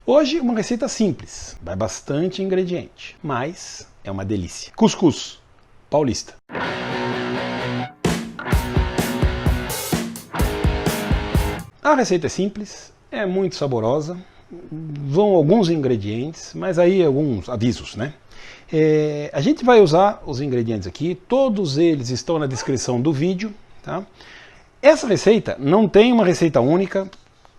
Hoje uma receita simples, vai bastante ingrediente, mas é uma delícia. Cuscuz paulista. A receita é simples, é muito saborosa, vão alguns ingredientes, mas aí alguns avisos, né? A gente vai usar os ingredientes aqui, todos eles estão na descrição do vídeo, tá? Essa receita não tem uma receita única,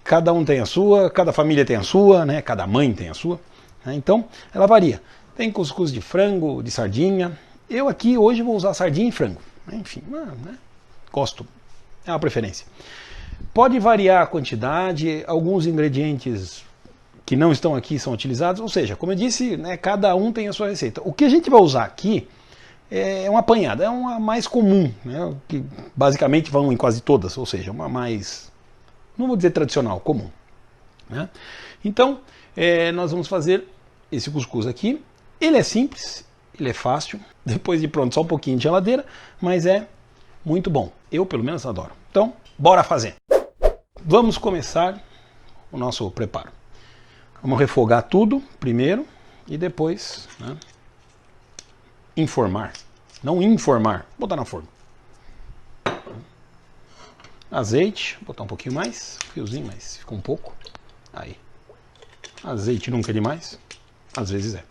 cada um tem a sua, cada família tem a sua, né? Cada mãe tem a sua, né? Então ela varia. Tem cuscuz de frango, de sardinha. Eu aqui hoje vou usar sardinha e frango. Enfim, né? Gosto, é uma preferência. Pode variar a quantidade, alguns ingredientes que não estão aqui são utilizados, ou seja, como eu disse, né, cada um tem a sua receita. O que a gente vai usar aqui é uma apanhada, é uma mais comum, né, que basicamente vão em quase todas, ou seja, uma mais, não vou dizer tradicional, comum, né? Então, nós vamos fazer esse cuscuz aqui. Ele é simples, ele é fácil, depois de pronto só um pouquinho de geladeira, mas é muito bom. Eu, pelo menos, adoro. Então, bora fazer! Vamos começar o nosso preparo. Vamos refogar tudo primeiro e depois, né, informar. Não informar, botar na forma. Azeite, botar um pouquinho mais, fiozinho, mas fica um pouco. Aí. Azeite nunca é demais, às vezes é.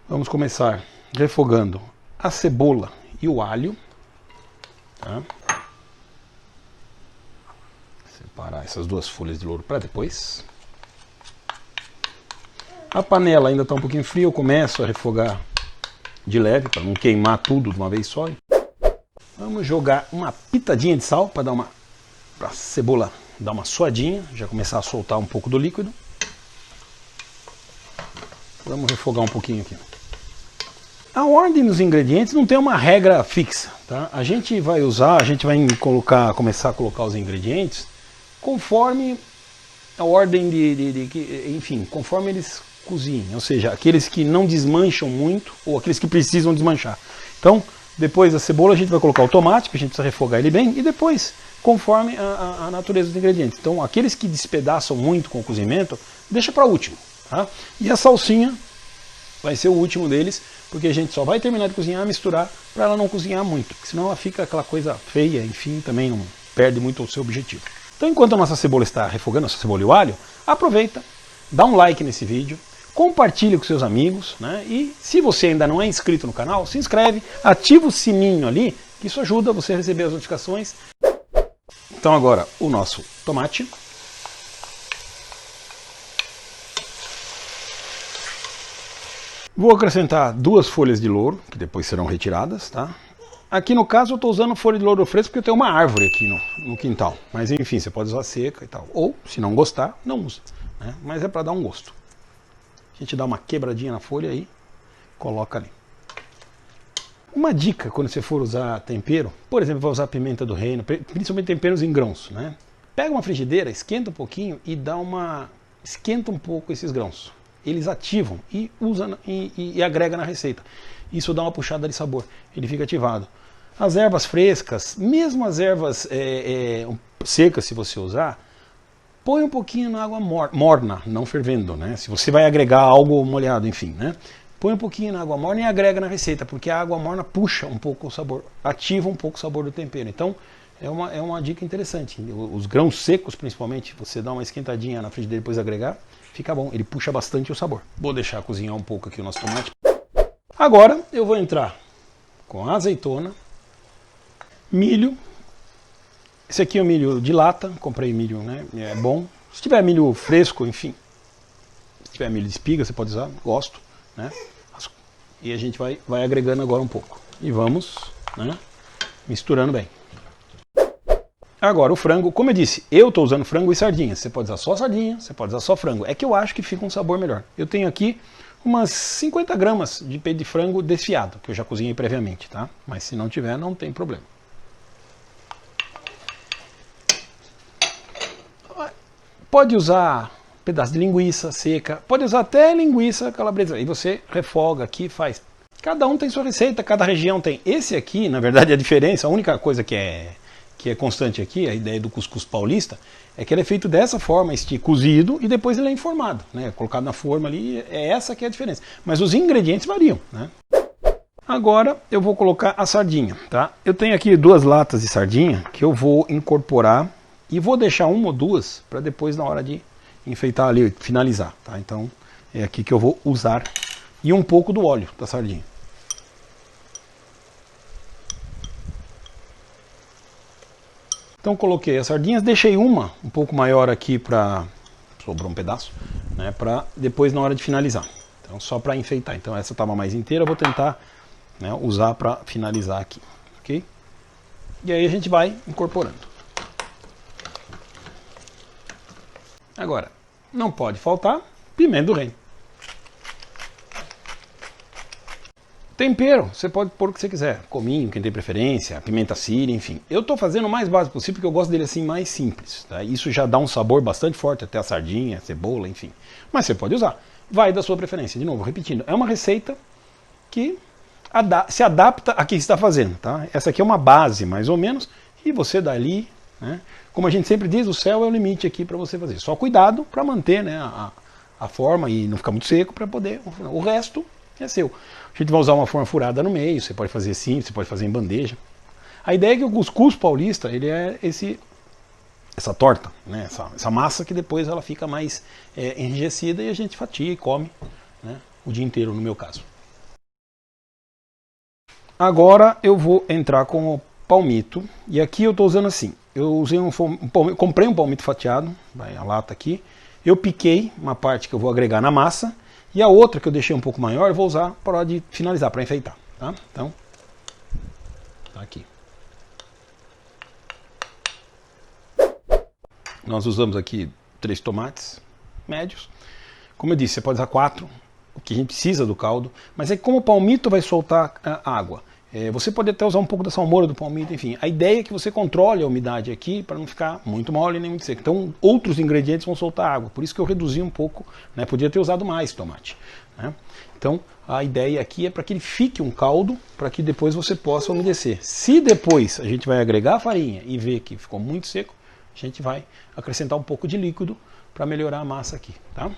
Vamos começar refogando a cebola e o alho. Tá? Separar essas duas folhas de louro para depois. A panela ainda está um pouquinho fria, eu começo a refogar de leve, para não queimar tudo de uma vez só. Vamos jogar uma pitadinha de sal para a cebola dar uma suadinha, já começar a soltar um pouco do líquido. Vamos refogar um pouquinho aqui. A ordem dos ingredientes não tem uma regra fixa, tá? A gente vai começar a colocar os ingredientes conforme a ordem enfim, conforme eles cozinhem, ou seja, aqueles que não desmancham muito ou aqueles que precisam desmanchar. Então, depois da cebola a gente vai colocar o tomate, que a gente precisa refogar ele bem, e depois, conforme a natureza dos ingredientes. Então, aqueles que despedaçam muito com o cozimento, deixa para último, tá? E a salsinha vai ser o último deles, porque a gente só vai terminar de cozinhar, misturar, para ela não cozinhar muito, porque senão ela fica aquela coisa feia, enfim, também não perde muito o seu objetivo. Então, enquanto a nossa cebola está refogando, nossa cebola e o alho, aproveita, dá um like nesse vídeo, compartilhe com seus amigos, né? E se você ainda não é inscrito no canal, se inscreve, ativa o sininho ali, que isso ajuda você a receber as notificações. Então agora o nosso tomate. Vou acrescentar 2 folhas de louro, que depois serão retiradas, tá? Aqui no caso eu estou usando folha de louro fresco porque eu tenho uma árvore aqui no quintal. Mas enfim, você pode usar seca e tal. Ou, se não gostar, não usa, né? Mas é para dar um gosto. A gente dá uma quebradinha na folha aí, coloca ali. Uma dica quando você for usar tempero, por exemplo, vai usar pimenta do reino, principalmente temperos em grãos, né? Pega uma frigideira, esquenta um pouquinho e esquenta um pouco esses grãos. Eles ativam e agrega na receita. Isso dá uma puxada de sabor, ele fica ativado. As ervas frescas, mesmo as ervas secas, se você usar, põe um pouquinho na água morna, não fervendo, né? Se você vai agregar algo molhado, enfim, né? Põe um pouquinho na água morna e agrega na receita, porque a água morna puxa um pouco o sabor, ativa um pouco o sabor do tempero. Então, é uma dica interessante. Os grãos secos, principalmente, você dá uma esquentadinha na frigideira e depois agregar, fica bom, ele puxa bastante o sabor. Vou deixar cozinhar um pouco aqui o nosso tomate. Agora eu vou entrar com azeitona, milho. Esse aqui é o milho de lata, comprei milho, né? É bom. Se tiver milho fresco, enfim. Se tiver milho de espiga, você pode usar, gosto, né? E a gente vai agregando agora um pouco. E vamos, né, misturando bem. Agora o frango, como eu disse, eu estou usando frango e sardinha. Você pode usar só sardinha, você pode usar só frango. É que eu acho que fica um sabor melhor. Eu tenho aqui umas 50 gramas de peito de frango desfiado, que eu já cozinhei previamente, tá? Mas se não tiver, não tem problema. Pode usar pedaço de linguiça seca, pode usar até linguiça calabresa. E você refoga aqui, faz. Cada um tem sua receita, cada região tem. Esse aqui, na verdade, a diferença, a única coisa que que é constante aqui, a ideia do cuscuz paulista, é que ele é feito dessa forma, cozido, e depois ele é enformado, né? Colocado na forma ali, é essa que é a diferença. Mas os ingredientes variam, né? Agora eu vou colocar a sardinha, tá? Eu tenho aqui 2 latas de sardinha que eu vou incorporar e vou deixar 1 ou 2 para depois na hora de enfeitar ali, finalizar, tá? Então é aqui que eu vou usar e um pouco do óleo da sardinha. Então coloquei as sardinhas, deixei uma um pouco maior aqui para sobrou um pedaço, né? Para depois na hora de finalizar. Então só para enfeitar. Então essa estava mais inteira, eu vou tentar, né, usar para finalizar aqui, ok? E aí a gente vai incorporando. Agora, não pode faltar pimenta do reino. Tempero, você pode pôr o que você quiser, cominho, quem tem preferência, pimenta síria, enfim. Eu estou fazendo o mais básico possível porque eu gosto dele assim mais simples, tá? Isso já dá um sabor bastante forte, até a sardinha, a cebola, enfim. Mas você pode usar, vai da sua preferência. De novo, repetindo, é uma receita que se adapta a quem está fazendo, tá? Essa aqui é uma base, mais ou menos, e você dali, né? Como a gente sempre diz, o céu é o limite aqui para você fazer. Só cuidado para manter, né, a forma e não ficar muito seco para poder. O resto é seu. A gente vai usar uma forma furada no meio, você pode fazer assim, você pode fazer em bandeja. A ideia é que o cuscuz paulista, ele é essa torta, né? Essa massa que depois ela fica mais enrijecida e a gente fatia e come, né, o dia inteiro, no meu caso. Agora eu vou entrar com o palmito, e aqui eu estou usando assim, eu usei comprei um palmito fatiado, vai a lata aqui, eu piquei uma parte que eu vou agregar na massa, e a outra que eu deixei um pouco maior eu vou usar para hora de finalizar, para enfeitar, tá? Então, tá aqui. Nós usamos aqui 3 tomates médios, como eu disse, você pode usar 4, o que a gente precisa do caldo, mas é que como o palmito vai soltar água, você pode até usar um pouco da salmoura do palmito, enfim. A ideia é que você controle a umidade aqui para não ficar muito mole nem muito seco. Então outros ingredientes vão soltar água, por isso que eu reduzi um pouco, né? Podia ter usado mais tomate, né? Então a ideia aqui é para que ele fique um caldo, para que depois você possa umedecer. Se depois a gente vai agregar a farinha e ver que ficou muito seco, a gente vai acrescentar um pouco de líquido para melhorar a massa aqui, tá?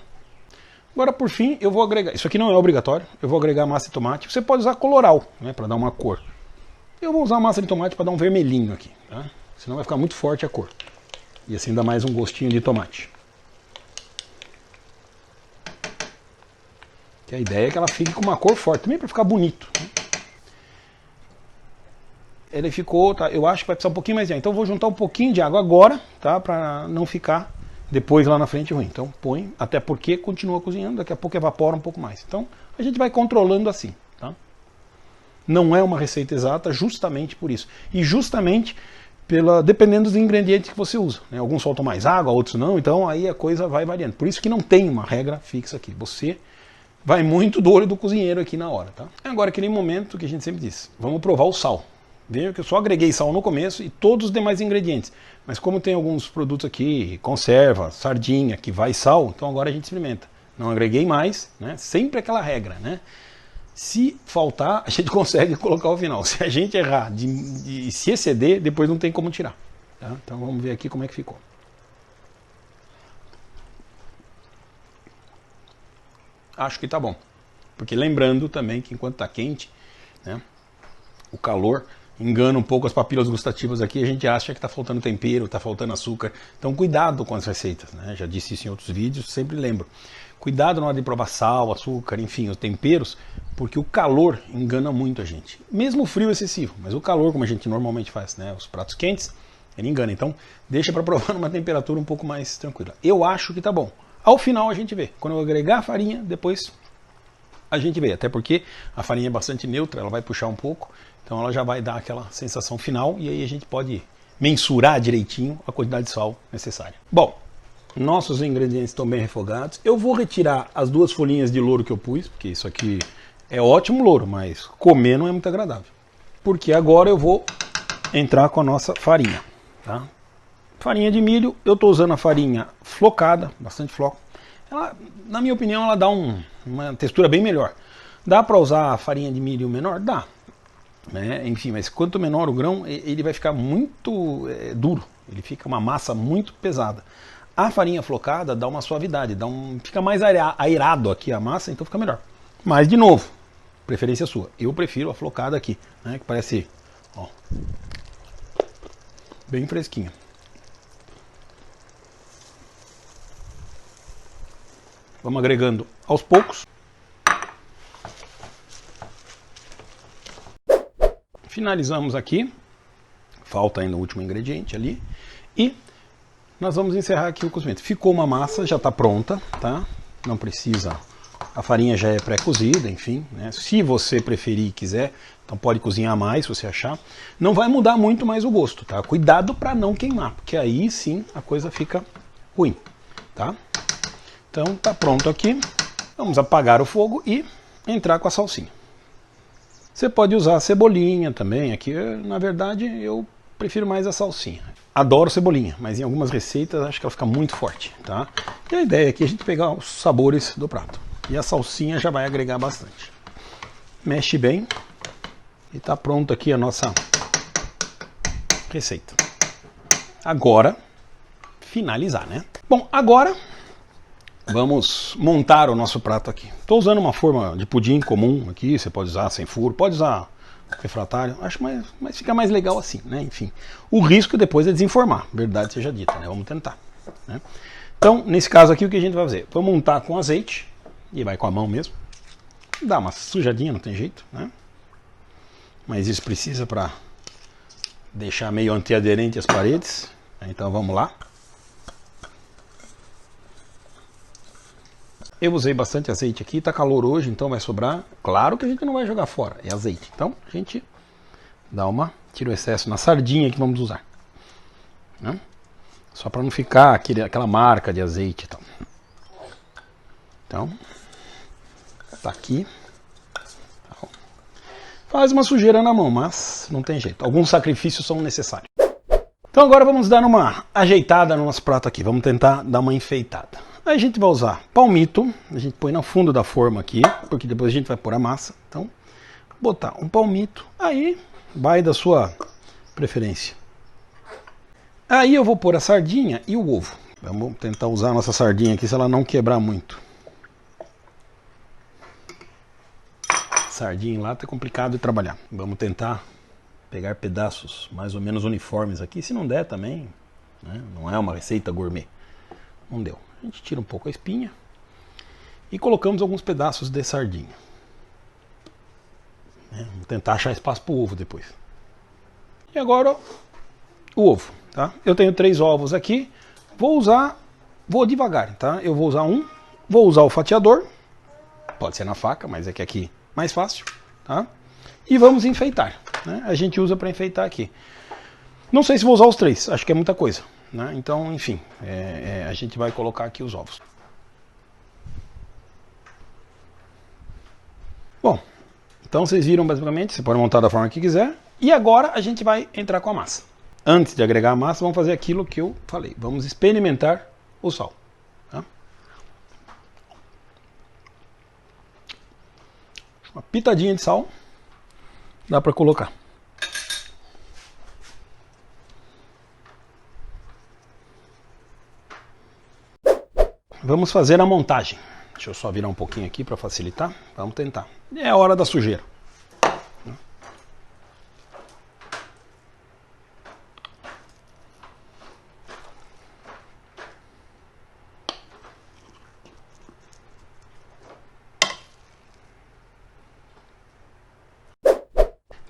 Agora, por fim, eu vou agregar, isso aqui não é obrigatório, eu vou agregar massa de tomate. Você pode usar coloral, né, para dar uma cor. Eu vou usar massa de tomate para dar um vermelhinho aqui, tá? Senão vai ficar muito forte a cor. E assim dá mais um gostinho de tomate. Que a ideia é que ela fique com uma cor forte, também para ficar bonito, né? Ele ficou, tá? Eu acho que vai precisar um pouquinho mais de água. Então eu vou juntar um pouquinho de água agora, tá? Para não ficar depois lá na frente ruim. Então põe, até porque continua cozinhando, daqui a pouco evapora um pouco mais. Então a gente vai controlando assim, tá? Não é uma receita exata justamente por isso. E justamente dependendo dos ingredientes que você usa, né? Alguns soltam mais água, outros não, então aí a coisa vai variando. Por isso que não tem uma regra fixa aqui. Você vai muito do olho do cozinheiro aqui na hora, tá? Agora aquele momento que a gente sempre diz, vamos provar o sal. Veja que eu só agreguei sal no começo e todos os demais ingredientes. Mas como tem alguns produtos aqui, conserva, sardinha, que vai sal, então agora a gente experimenta. Não agreguei mais, né? Sempre aquela regra, né? Se faltar, a gente consegue colocar ao final. Se a gente errar de se exceder, depois não tem como tirar, tá? Então vamos ver aqui como é que ficou. Acho que tá bom. Porque lembrando também que enquanto tá quente, né, o calor engana um pouco as papilas gustativas aqui, a gente acha que está faltando tempero, está faltando açúcar. Então cuidado com as receitas, né? Já disse isso em outros vídeos, sempre lembro. Cuidado na hora de provar sal, açúcar, enfim, os temperos, porque o calor engana muito a gente. Mesmo o frio excessivo, mas o calor, como a gente normalmente faz, né, os pratos quentes, ele engana. Então deixa para provar numa temperatura um pouco mais tranquila. Eu acho que tá bom. Ao final a gente vê. Quando eu agregar a farinha, depois a gente vê. Até porque a farinha é bastante neutra, ela vai puxar um pouco. Então ela já vai dar aquela sensação final e aí a gente pode mensurar direitinho a quantidade de sal necessária. Bom, nossos ingredientes estão bem refogados. Eu vou retirar as 2 folhinhas de louro que eu pus, porque isso aqui é ótimo louro, mas comer não é muito agradável. Porque agora eu vou entrar com a nossa farinha, tá? Farinha de milho, eu estou usando a farinha flocada, bastante floco. Ela, na minha opinião, ela dá uma textura bem melhor. Dá para usar a farinha de milho menor? Dá. né? Enfim, mas quanto menor o grão, ele vai ficar muito duro, ele fica uma massa muito pesada. A farinha flocada dá uma suavidade, fica mais aerado aqui a massa, então fica melhor. Mas de novo, preferência sua. Eu prefiro a flocada aqui, né, que parece, ó, bem fresquinha. Vamos agregando aos poucos. Finalizamos aqui. Falta ainda o último ingrediente ali. E nós vamos encerrar aqui o cozimento. Ficou uma massa, já está pronta, tá? Não precisa... A farinha já é pré-cozida, enfim, né? Se você preferir e quiser, então pode cozinhar mais, se você achar. Não vai mudar muito mais o gosto, tá? Cuidado para não queimar, porque aí sim a coisa fica ruim, tá? Então tá pronto aqui. Vamos apagar o fogo e entrar com a salsinha. Você pode usar a cebolinha também. Aqui, na verdade, eu prefiro mais a salsinha. Adoro cebolinha, mas em algumas receitas acho que ela fica muito forte, tá? E a ideia aqui é a gente pegar os sabores do prato. E a salsinha já vai agregar bastante. Mexe bem. E tá pronto aqui a nossa receita. Agora, finalizar, né? Bom, agora vamos montar o nosso prato aqui. Estou usando uma forma de pudim comum aqui. Você pode usar sem furo, pode usar refratário. Acho mas fica mais legal assim, né? Enfim, o risco depois é desinformar. Verdade seja dita, né? Vamos tentar, né? Então, nesse caso aqui, o que a gente vai fazer? Vamos untar com azeite. E vai com a mão mesmo. Dá uma sujadinha, não tem jeito, né? Mas isso precisa para deixar meio antiaderente as paredes. Então vamos lá. Eu usei bastante azeite aqui, tá calor hoje, então vai sobrar. Claro que a gente não vai jogar fora, é azeite. Então a gente tira o excesso na sardinha que vamos usar, né? Só para não ficar aquela marca de azeite e tal. Então, tá aqui. Faz uma sujeira na mão, mas não tem jeito. Alguns sacrifícios são necessários. Então agora vamos dar uma ajeitada no nosso prato aqui. Vamos tentar dar uma enfeitada. Aí a gente vai usar palmito. A gente põe no fundo da forma aqui, porque depois a gente vai pôr a massa. Então, botar um palmito. Aí vai da sua preferência. Aí eu vou pôr a sardinha e o ovo. Vamos tentar usar a nossa sardinha aqui se ela não quebrar muito. Sardinha em lata é complicado de trabalhar. Vamos tentar pegar pedaços mais ou menos uniformes aqui. Se não der também, né? Não é uma receita gourmet. Não deu. A gente tira um pouco a espinha e colocamos alguns pedaços de sardinha. Vamos tentar achar espaço para o ovo depois. E agora o ovo, tá? Eu tenho 3 ovos aqui. Vou devagar, tá? Eu vou usar vou usar o fatiador. Pode ser na faca, mas é que aqui mais fácil, tá? E vamos enfeitar, né? A gente usa para enfeitar aqui. Não sei se vou usar os 3, acho que é muita coisa, né? Então, enfim, a gente vai colocar aqui os ovos. Bom, então vocês viram basicamente, você pode montar da forma que quiser. E agora a gente vai entrar com a massa. Antes de agregar a massa, vamos fazer aquilo que eu falei. Vamos experimentar o sal, tá? Uma pitadinha de sal dá para colocar. Vamos fazer a montagem. Deixa eu só virar um pouquinho aqui para facilitar. Vamos tentar. É a hora da sujeira.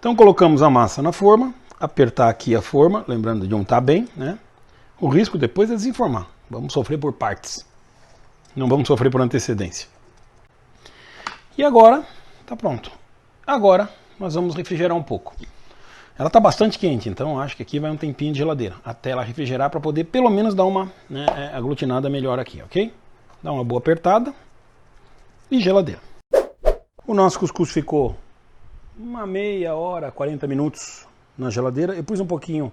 Então colocamos a massa na forma, apertar aqui a forma, lembrando de untar bem, né? O risco depois é desinformar. Vamos sofrer por partes. Não vamos sofrer por antecedência. E agora, tá pronto. Agora nós vamos refrigerar um pouco. Ela está bastante quente, então acho que aqui vai um tempinho de geladeira, até ela refrigerar para poder pelo menos dar uma, né, aglutinada melhor aqui, ok? Dá uma boa apertada e geladeira. O nosso cuscuz ficou uma meia hora, 40 minutos na geladeira. Eu pus um pouquinho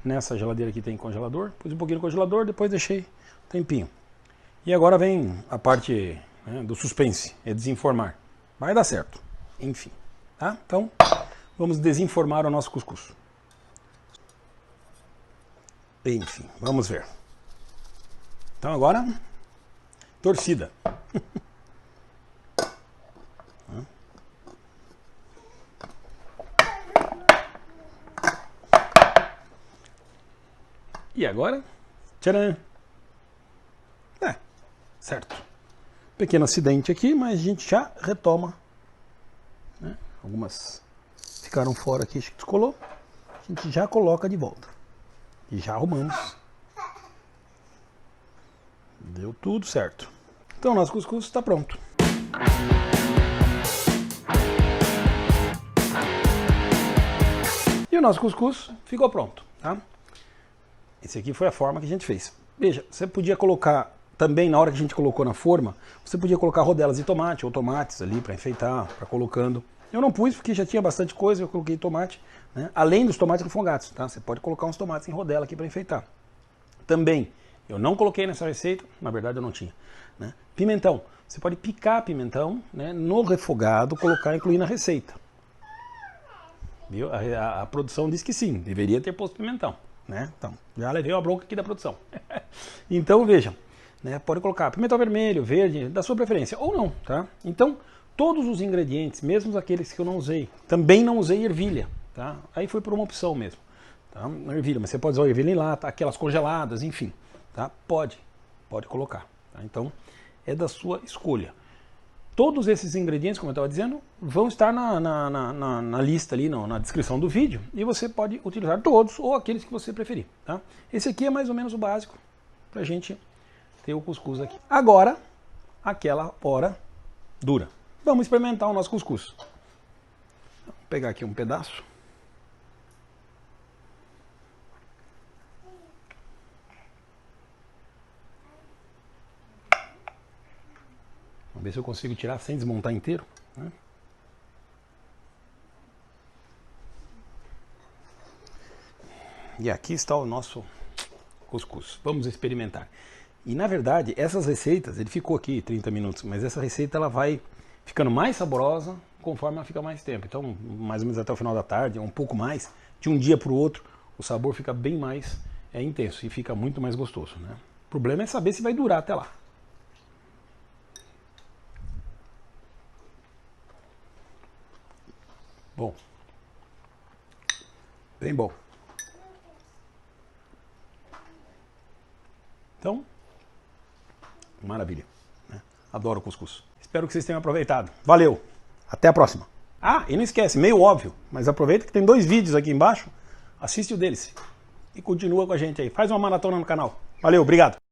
nessa geladeira que tem congelador, pus um pouquinho no congelador, depois deixei um tempinho. E agora vem a parte, né, do suspense, é desinformar. Vai dar certo, enfim, tá? Então, vamos desenformar o nosso cuscuz. Enfim, vamos ver. Então agora, torcida. E agora, tcharam! Certo. Pequeno acidente aqui, mas a gente já retoma. Né? Algumas ficaram fora aqui, acho que descolou. A gente já coloca de volta. E já arrumamos. Deu tudo certo. Então o nosso cuscuz está pronto. E o nosso cuscuz ficou pronto, tá? Esse aqui foi a forma que a gente fez. Veja, você podia colocar também, na hora que a gente colocou na forma, você podia colocar rodelas de tomate ou tomates ali para enfeitar, para colocando. Eu não pus porque já tinha bastante coisa, eu coloquei tomate, né? Além dos tomates refogados, tá? Você pode colocar uns tomates em rodela aqui para enfeitar. Também, eu não coloquei nessa receita, na verdade eu não tinha, né? Pimentão, você pode picar pimentão, né, no refogado, colocar e incluir na receita. Viu? A produção diz que sim, deveria ter posto pimentão, né? Então, já levei uma bronca aqui da produção. Então, vejam. Né, pode colocar pimentão vermelho, verde, da sua preferência, ou não, tá? Então, todos os ingredientes, mesmo aqueles que eu não usei, também não usei ervilha, tá? Aí foi por uma opção mesmo, tá? Ervilha, mas você pode usar ervilha em lata, aquelas congeladas, enfim, tá? Pode colocar, tá? Então, é da sua escolha. Todos esses ingredientes, como eu estava dizendo, vão estar na lista ali, na descrição do vídeo, e você pode utilizar todos, ou aqueles que você preferir, tá? Esse aqui é mais ou menos o básico, pra gente ter o cuscuz aqui. Agora, aquela hora dura. Vamos experimentar o nosso cuscuz. Vou pegar aqui um pedaço. Vamos ver se eu consigo tirar sem desmontar inteiro, né? E aqui está o nosso cuscuz. Vamos experimentar. E na verdade, essas receitas, ele ficou aqui 30 minutos, mas essa receita ela vai ficando mais saborosa conforme ela fica mais tempo. Então, mais ou menos até o final da tarde, um pouco mais, de um dia para o outro, o sabor fica bem mais intenso e fica muito mais gostoso, né? O problema é saber se vai durar até lá. Bom. Bem bom. Então, maravilha, né? Adoro cuscuz. Espero que vocês tenham aproveitado. Valeu, até a próxima. Ah, e não esquece, meio óbvio, mas aproveita que tem 2 vídeos aqui embaixo, assiste o deles e continua com a gente aí. Faz uma maratona no canal. Valeu, obrigado.